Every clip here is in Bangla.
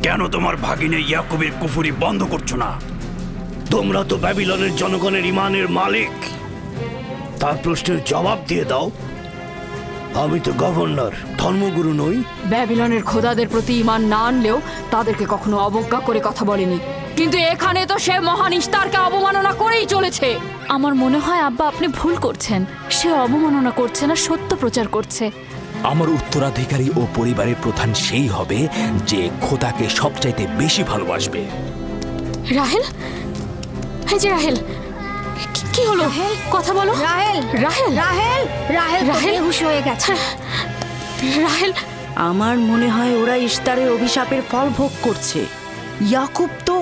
কেন তোমার ভাগিনে ইয়াকুবের কুফরি বন্ধ করছো না? তোমরা তো ব্যাবিলনের জনগণের ইমানের মালিক, তার প্রশ্নের জবাব দিয়ে দাও। আমি তো গভর্নর, ধর্মগুরু নই। ব্যাবিলনের খোদাদের প্রতি ঈমান না আনলেও তাদেরকে কখনো অবজ্ঞা করে কথা বলেনি, কিন্তু এখানে তো সে মহান ইশতারকে অবমাননা করেই চলেছে। আমার মনে হয় আব্বা আপনি ভুল করছেন। সে অবমাননা করছে না, সত্য প্রচার করছে। আমার উত্তরাধিকারী ও পরিবারের প্রধান সেই হবে যে খোদাকে সবচাইতে বেশি ভালোবাসবে। রাহেল, এই যে রাহেল, কি হলো? কথা বলো। রাহেল, রাহেল, রাহেল, রাহেল রাহেল বেহুশ হয়ে গেছে। রাহেল, আমার মনে হয় ওরা ইশতারের অভিশাপের ফল ভোগ করছে। ইয়াকুব তো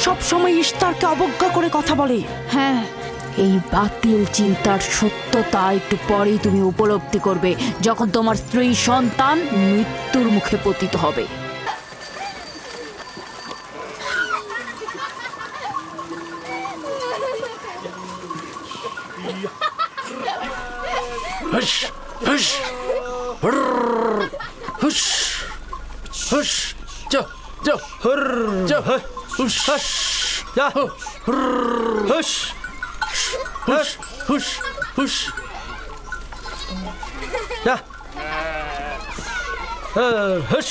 সব সময় ইশতারকে অবজ্ঞা করে কথা বলে। হ্যাঁ, এই বাতিল চিন্তার সত্যতা একটু পরেই তুমি উপলব্ধি করবে, যখন তোমার স্ত্রী সন্তান মৃত্যুর মুখে পতিত হবে। হুশ হুশ হুশ হুশ যা যা যা হুশ যা হুশ হুশ হুশ হুশ যা হুশ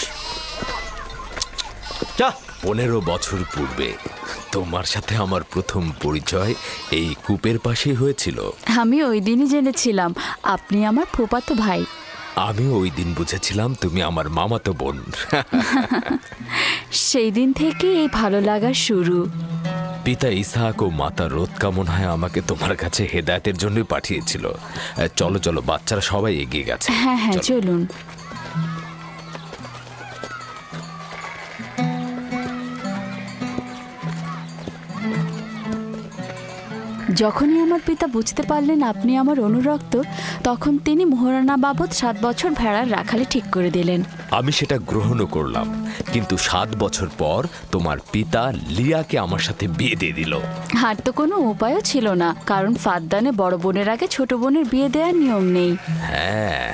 যা। 15 বছর পূর্বে তোমার সাথে আমার প্রথম পরিচয় এই কূপের পাশেই হয়েছিল। আমি ওই দিনই জেনেছিলাম আপনি আমার ফুফাতো ভাই। আমি ওই দিন বুঝেছিলাম তুমি আমার মামাতো বোন। সেই দিন থেকে এই ভালো লাগা শুরু। পিতা ইসহাক ও মাতা রোৎকা মনে হয় আমাকে তোমার কাছে হেদায়েতের জন্যই পাঠিয়েছিল। চলো চলো, বাচ্চারা সবাই এগিয়ে গেছে। হ্যাঁ হ্যাঁ, চলো। চলুন। যখনই আমার পিতা বুঝতে পারলেন আপনি আমার অনুরক্ত, তখন তিনি মোহরানা বাবদ 7 বছর ভেড়ার রাখালি ঠিক করে দিলেন। আমি সেটা গ্রহণও করলাম, কিন্তু 7 বছর পর তোমার পিতা লিয়াকে আমার সাথে বিয়ে দিয়ে দিল। আর তো কোনো উপায়ও ছিল না, কারণ ফাদ্দানে বড় বোনের আগে ছোট বোনের বিয়ে দেওয়ার নিয়ম নেই। হ্যাঁ,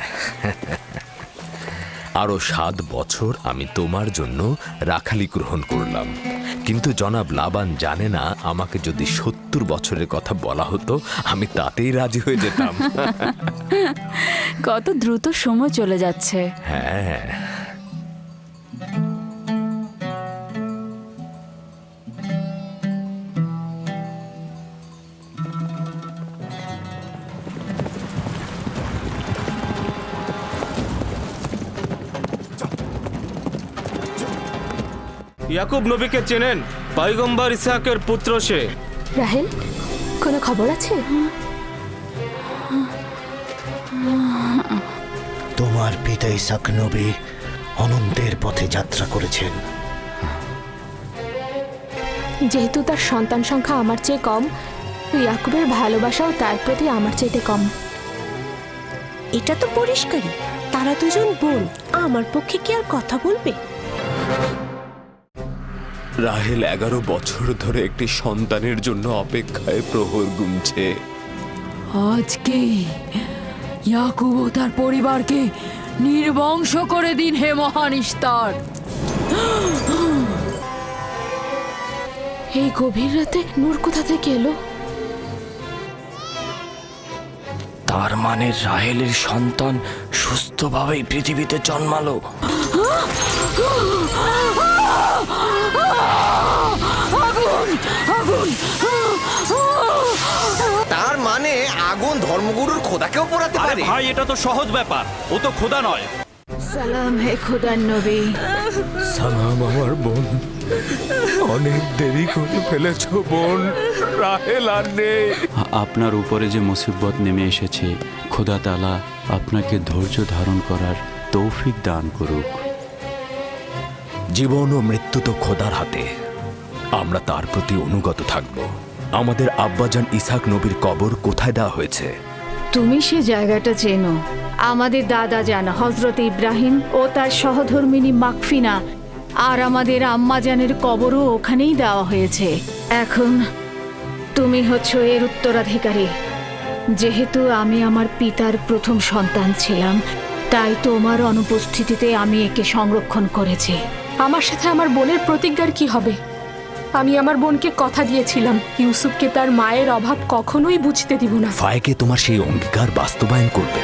আরো 7 বছর আমি তোমার জন্য রাখালি গ্রহণ করলাম, কিন্তু জনাব লাবান জানে না আমাকে যদি 70 বছরের কথা বলা হতো আমি তাতেই রাজি হয়ে যেতাম। কত দ্রুত সময় চলে যাচ্ছে। হ্যাঁ, ইয়াকুব নবীকে চেনেন? পয়গম্বর ইসহাকের পুত্র সে। রাহেল, কোনো খবর আছে? তোমার পিতা ইসহাক নবী অনন্তের পথে যাত্রা করেছেন। যেহেতু তার সন্তান সংখ্যা আমার চেয়ে কম, ইয়াকুবের ভালোবাসাও তার প্রতি আমার চাইতে কম। এটা তো পরিষ্কারই, তারা দুজন বোন। আমার পক্ষে কি আর কথা বলবে? রাহেল 11 বছর ধরে একটি সন্তানের জন্য অপেক্ষায় প্রহর গুনছে। আজকে ইয়াকুব ও তার পরিবারকে নির্বংশ করে দিন, হে মহান ইশতার। এই গভীর রাতে নূর কোথা থেকে এলো? তার মানে রাহেলের সন্তান সুস্থভাবেই পৃথিবীতে জন্মালো। আগুন, আগুন! তার মানে আগুন ধর্মগুরুর খোদাকেও পোড়াতে আরে পারে? ভাই, এটা তো সহজ ব্যাপার, ও তো খোদা নয়। সালাম হে খোদার নবী। সালাম আমার বোন, অনেক দেরি করে ফেলেছ বোন। রাহেল আর নেই। আপনার উপরে যে মুসিবত নেমে এসেছে, খোদা তাআলা আপনাকে ধৈর্য ধারণ করার তৌফিক দান করুক। জীবন ও মৃত্যু তো খোদার হাতে, আমরা তার প্রতি অনুগত থাকব। আমাদের আব্বাজান ইসহাক নবীর কবর কোথায় দেওয়া হয়েছে? তুমি সে জায়গাটা চেনো। আমাদের দাদা জান হযরত ইব্রাহিম ও তার সহধর্মিনী মাকফিনা আর আমাদের আম্মাজানের কবরও ওখানেই দেওয়া হয়েছে। এখন তুমি হচ্ছ এর উত্তরাধিকারী। যেহেতু আমি আমার পিতার প্রথম সন্তান ছিলাম, তাই তোমার অনুপস্থিতিতে আমি একে সংরক্ষণ করেছি। আমার সাথে আমার বোনের প্রতিজ্ঞার কি হবে? আমি আমার বোনকে কথা দিয়েছিলাম ইউসুফকে তার মায়ের অভাব কখনোই বুঝতে দিব না। ফায়েকে তোমার সেই অঙ্গীকার বাস্তবায়ন করবে।